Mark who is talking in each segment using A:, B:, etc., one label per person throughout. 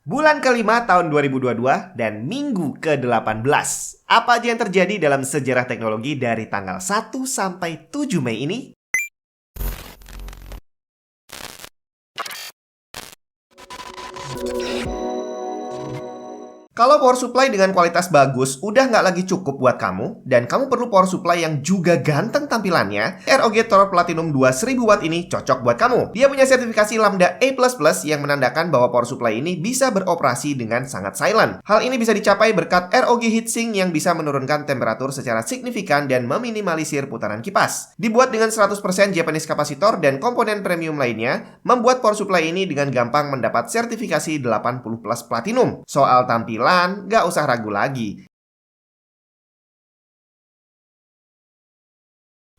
A: Bulan kelima tahun 2022 dan minggu ke-18. Apa aja yang terjadi dalam sejarah teknologi dari tanggal 1 sampai 7 Mei ini? Kalau power supply dengan kualitas bagus udah nggak lagi cukup buat kamu, dan kamu perlu power supply yang juga ganteng tampilannya, ROG Thor Platinum 2000 Watt ini cocok buat kamu. Dia punya sertifikasi Lambda A++ yang menandakan bahwa power supply ini bisa beroperasi dengan sangat silent. Hal ini bisa dicapai berkat ROG Heatsink yang bisa menurunkan temperatur secara signifikan dan meminimalisir putaran kipas. Dibuat dengan 100% Japanese kapasitor dan komponen premium lainnya, membuat power supply ini dengan gampang mendapat sertifikasi 80+ Platinum. Soal tampilan nggak usah ragu lagi.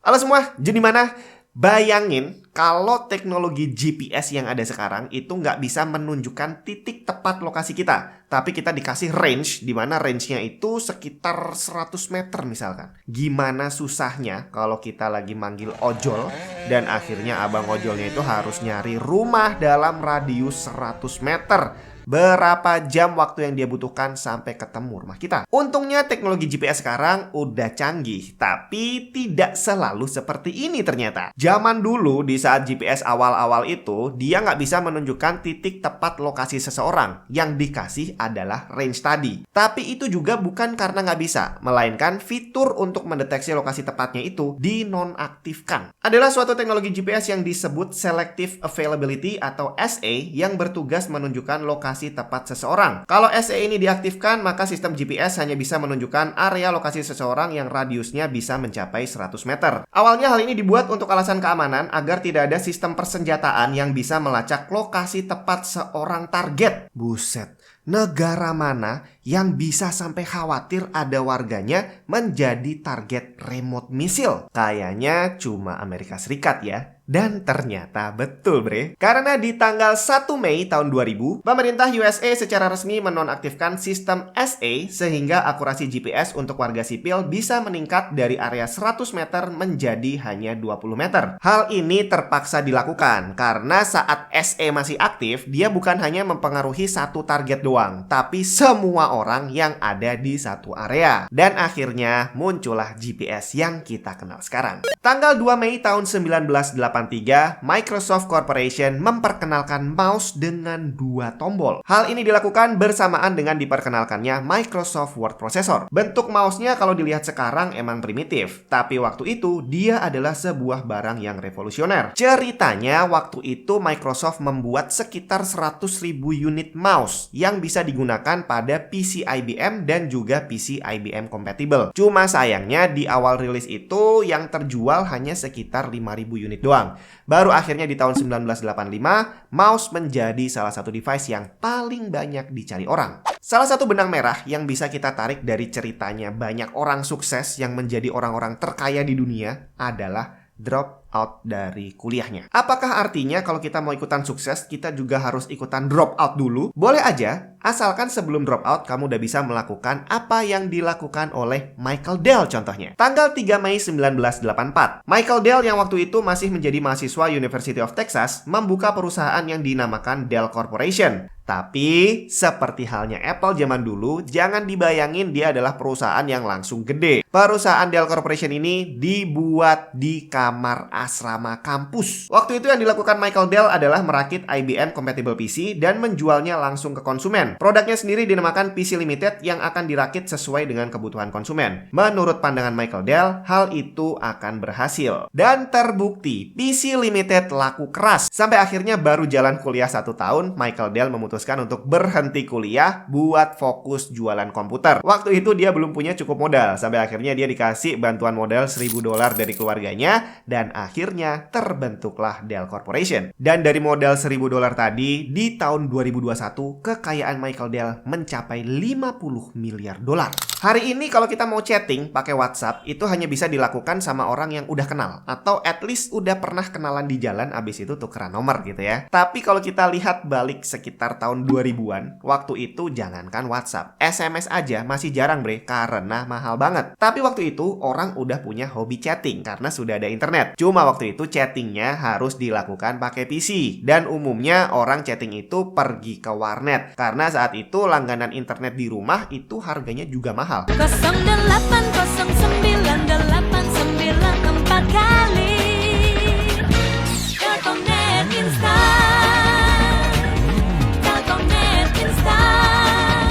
A: Halo semua, jadi mana? Bayangin kalau teknologi GPS yang ada sekarang itu nggak bisa menunjukkan titik tepat lokasi kita. Tapi kita dikasih range, di mana range-nya itu sekitar 100 meter misalkan. Gimana susahnya kalau kita lagi manggil ojol, dan akhirnya abang ojolnya itu harus nyari rumah dalam radius 100 meter. Berapa jam waktu yang dia butuhkan sampai ketemu rumah kita. Untungnya teknologi GPS sekarang udah canggih, tapi tidak selalu seperti ini ternyata. Zaman dulu di saat GPS awal-awal itu, dia nggak bisa menunjukkan titik tepat lokasi seseorang. Yang dikasih adalah range tadi. Tapi itu juga bukan karena nggak bisa, melainkan fitur untuk mendeteksi lokasi tepatnya itu dinonaktifkan. Adalah suatu teknologi GPS yang disebut Selective Availability atau SA yang bertugas menunjukkan lokasi tepat seseorang. Kalau SA ini diaktifkan, maka sistem GPS hanya bisa menunjukkan area lokasi seseorang yang radiusnya bisa mencapai 100 meter. Awalnya hal ini dibuat untuk alasan keamanan agar tidak ada sistem persenjataan yang bisa melacak lokasi tepat seorang target. Buset, negara mana yang bisa sampai khawatir ada warganya menjadi target remote missile? Kayaknya cuma Amerika Serikat ya. Dan ternyata betul bre. Karena di tanggal 1 Mei tahun 2000, pemerintah USA secara resmi menonaktifkan sistem SA sehingga akurasi GPS untuk warga sipil bisa meningkat dari area 100 meter menjadi hanya 20 meter. Hal ini terpaksa dilakukan karena saat SA masih aktif, dia bukan hanya mempengaruhi satu target doang, tapi semua orang yang ada di satu area. Dan akhirnya muncullah GPS yang kita kenal sekarang. Tanggal 2 Mei tahun 1983, Microsoft Corporation memperkenalkan mouse dengan 2 tombol. Hal ini dilakukan bersamaan dengan diperkenalkannya Microsoft Word Processor. Bentuk mouse-nya kalau dilihat sekarang emang primitif, tapi waktu itu dia adalah sebuah barang yang revolusioner. Ceritanya waktu itu Microsoft membuat sekitar 100.000 unit mouse yang bisa digunakan pada PC IBM dan juga PC IBM compatible. Cuma sayangnya di awal rilis itu yang terjual hanya sekitar 5.000 unit doang. Baru akhirnya di tahun 1985, mouse menjadi salah satu device yang paling banyak dicari orang. Salah satu benang merah yang bisa kita tarik dari ceritanya banyak orang sukses yang menjadi orang-orang terkaya di dunia adalah drop out dari kuliahnya. Apakah artinya kalau kita mau ikutan sukses, kita juga harus ikutan drop out dulu? Boleh aja, asalkan sebelum drop out kamu udah bisa melakukan apa yang dilakukan oleh Michael Dell contohnya. Tanggal 3 Mei 1984, Michael Dell yang waktu itu masih menjadi mahasiswa University of Texas membuka perusahaan yang dinamakan Dell Corporation. Tapi, seperti halnya Apple zaman dulu, jangan dibayangin dia adalah perusahaan yang langsung gede. Perusahaan Dell Corporation ini dibuat di kamar asrama kampus. Waktu itu yang dilakukan Michael Dell adalah merakit IBM compatible PC dan menjualnya langsung ke konsumen. Produknya sendiri dinamakan PC Limited yang akan dirakit sesuai dengan kebutuhan konsumen. Menurut pandangan Michael Dell, hal itu akan berhasil. Dan terbukti, PC Limited laku keras. Sampai akhirnya baru jalan kuliah 1 tahun, Michael Dell memutuskan untuk berhenti kuliah buat fokus jualan komputer. Waktu itu dia belum punya cukup modal. Sampai akhirnya dia dikasih bantuan modal $1.000 dari keluarganya dan akhirnya terbentuklah Dell Corporation. Dan dari modal $1.000 tadi, di tahun 2021 kekayaan Michael Dell mencapai $50 miliar. Hari ini kalau kita mau chatting pakai WhatsApp, itu hanya bisa dilakukan sama orang yang udah kenal. Atau at least udah pernah kenalan di jalan, abis itu tukeran nomor gitu ya. Tapi kalau kita lihat balik sekitar tahun 2000-an, waktu itu jangankan WhatsApp, SMS aja masih jarang bre, karena mahal banget. Tapi waktu itu orang udah punya hobi chatting, karena sudah ada internet. Cuma waktu itu chattingnya harus dilakukan pakai PC. Dan umumnya orang chatting itu pergi ke warnet. Karena saat itu langganan internet di rumah itu harganya juga mahal.
B: 08098984 kali Telkomnet Instan. Telkomnet Instan.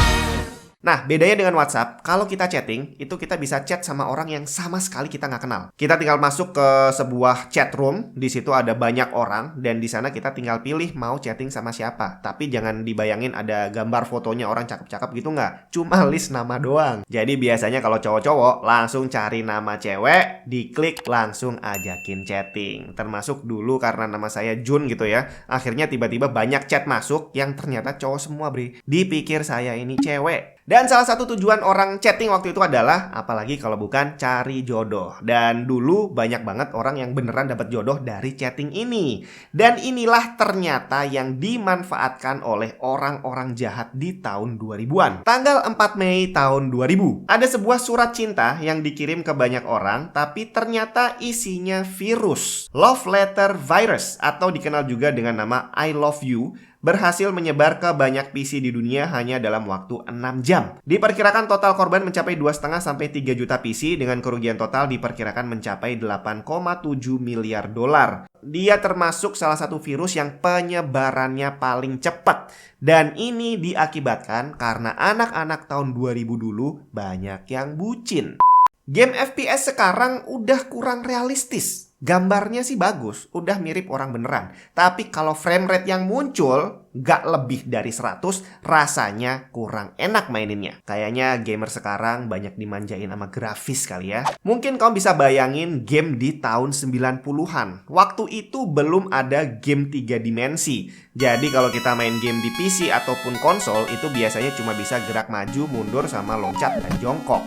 A: Nah, bedanya dengan WhatsApp, kalau kita chatting, itu kita bisa chat sama orang yang sama sekali kita nggak kenal. Kita tinggal masuk ke sebuah chat room, di situ ada banyak orang, dan di sana kita tinggal pilih mau chatting sama siapa. Tapi jangan dibayangin ada gambar fotonya orang cakep-cakep gitu nggak. Cuma list nama doang. Jadi biasanya kalau cowok-cowok, langsung cari nama cewek, diklik, langsung ajakin chatting. Termasuk dulu karena nama saya Jun gitu ya. Akhirnya tiba-tiba banyak chat masuk yang ternyata cowok semua, Bri. Dipikir saya ini cewek. Dan salah satu tujuan orang chatting waktu itu adalah, apalagi kalau bukan cari jodoh. Dan dulu banyak banget orang yang beneran dapat jodoh dari chatting ini. Dan inilah ternyata yang dimanfaatkan oleh orang-orang jahat di tahun 2000-an. Tanggal 4 Mei tahun 2000, ada sebuah surat cinta yang dikirim ke banyak orang, tapi ternyata isinya virus. Love letter virus, atau dikenal juga dengan nama I love you, berhasil menyebar ke banyak PC di dunia hanya dalam waktu 6 jam. Diperkirakan total korban mencapai 2,5 sampai 3 juta PC dengan kerugian total diperkirakan mencapai 8,7 miliar dolar. Dia termasuk salah satu virus yang penyebarannya paling cepat. Dan ini diakibatkan karena anak-anak tahun 2000 dulu banyak yang bucin. Game FPS sekarang udah kurang realistis. Gambarnya sih bagus, udah mirip orang beneran. Tapi kalau frame rate yang muncul gak lebih dari 100, rasanya kurang enak maininnya. Kayaknya gamer sekarang banyak dimanjain sama grafis kali ya. Mungkin kamu bisa bayangin game di tahun 90-an. Waktu itu belum ada game 3 dimensi. Jadi kalau kita main game di PC ataupun konsol, itu biasanya cuma bisa gerak maju, mundur, sama loncat dan jongkok.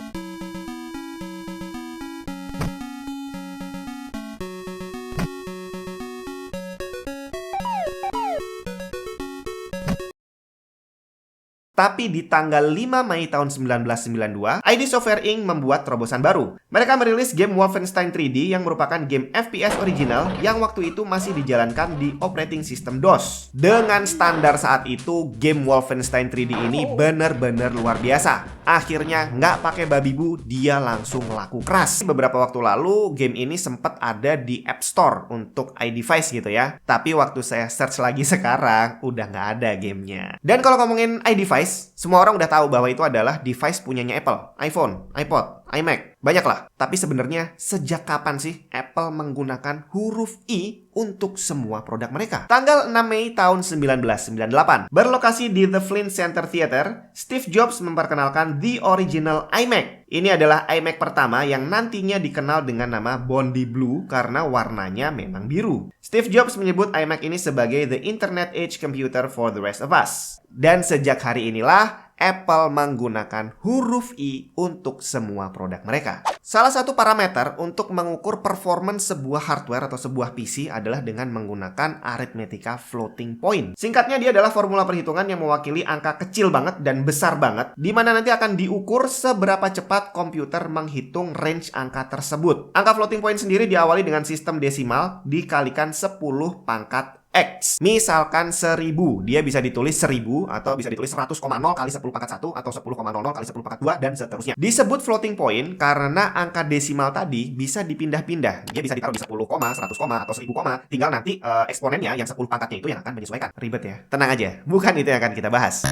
A: Tapi di tanggal 5 Mei tahun 1992, ID Software Inc. membuat terobosan baru. Mereka merilis game Wolfenstein 3D yang merupakan game FPS original yang waktu itu masih dijalankan di operating system DOS. Dengan standar saat itu, game Wolfenstein 3D ini bener-bener luar biasa. Akhirnya nggak pakai babi bu, dia langsung laku keras. Beberapa waktu lalu, game ini sempat ada di App Store untuk iDevice gitu ya. Tapi waktu saya search lagi sekarang, udah nggak ada gamenya. Dan kalau ngomongin iDevice, semua orang udah tahu bahwa itu adalah device punyanya Apple, iPhone, iPod, iMac, banyak lah. Tapi sebenarnya sejak kapan sih Apple menggunakan huruf I untuk semua produk mereka? Tanggal 6 Mei tahun 1998, berlokasi di The Flint Center Theater, Steve Jobs memperkenalkan the original iMac. Ini adalah iMac pertama yang nantinya dikenal dengan nama Bondi Blue karena warnanya memang biru. Steve Jobs menyebut iMac ini sebagai the Internet Age Computer for the rest of us. Dan sejak hari inilah Apple menggunakan huruf I untuk semua produk mereka. Salah satu parameter untuk mengukur performance sebuah hardware atau sebuah PC adalah dengan menggunakan aritmetika floating point. Singkatnya, dia adalah formula perhitungan yang mewakili angka kecil banget dan besar banget, di mana nanti akan diukur seberapa cepat komputer menghitung range angka tersebut. Angka floating point sendiri diawali dengan sistem desimal dikalikan 10 pangkat X. Misalkan 1000, dia bisa ditulis 1000 atau bisa ditulis 100,0 kali 10 pangkat 1 atau 10,00 kali 10 pangkat 2 dan seterusnya. Disebut floating point karena angka desimal tadi bisa dipindah-pindah. Dia bisa ditaruh di 10, 100, atau 1000, tinggal nanti eksponennya yang 10 pangkatnya itu yang akan menyesuaikan. Ribet ya? Tenang aja, bukan itu yang akan kita bahas.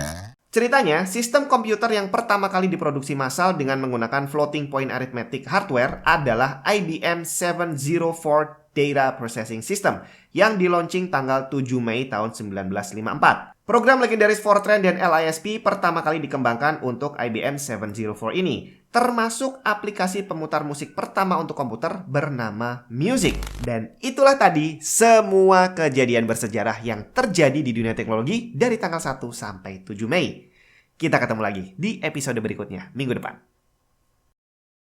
A: Ceritanya, sistem komputer yang pertama kali diproduksi massal dengan menggunakan floating point arithmetic hardware adalah IBM 704 Data Processing System yang di-launching tanggal 7 Mei tahun 1954. Program legendaris Fortran dan LISP pertama kali dikembangkan untuk IBM 704 ini, termasuk aplikasi pemutar musik pertama untuk komputer bernama Music. Dan itulah tadi semua kejadian bersejarah yang terjadi di dunia teknologi dari tanggal 1 sampai 7 Mei. Kita ketemu lagi di episode berikutnya minggu depan.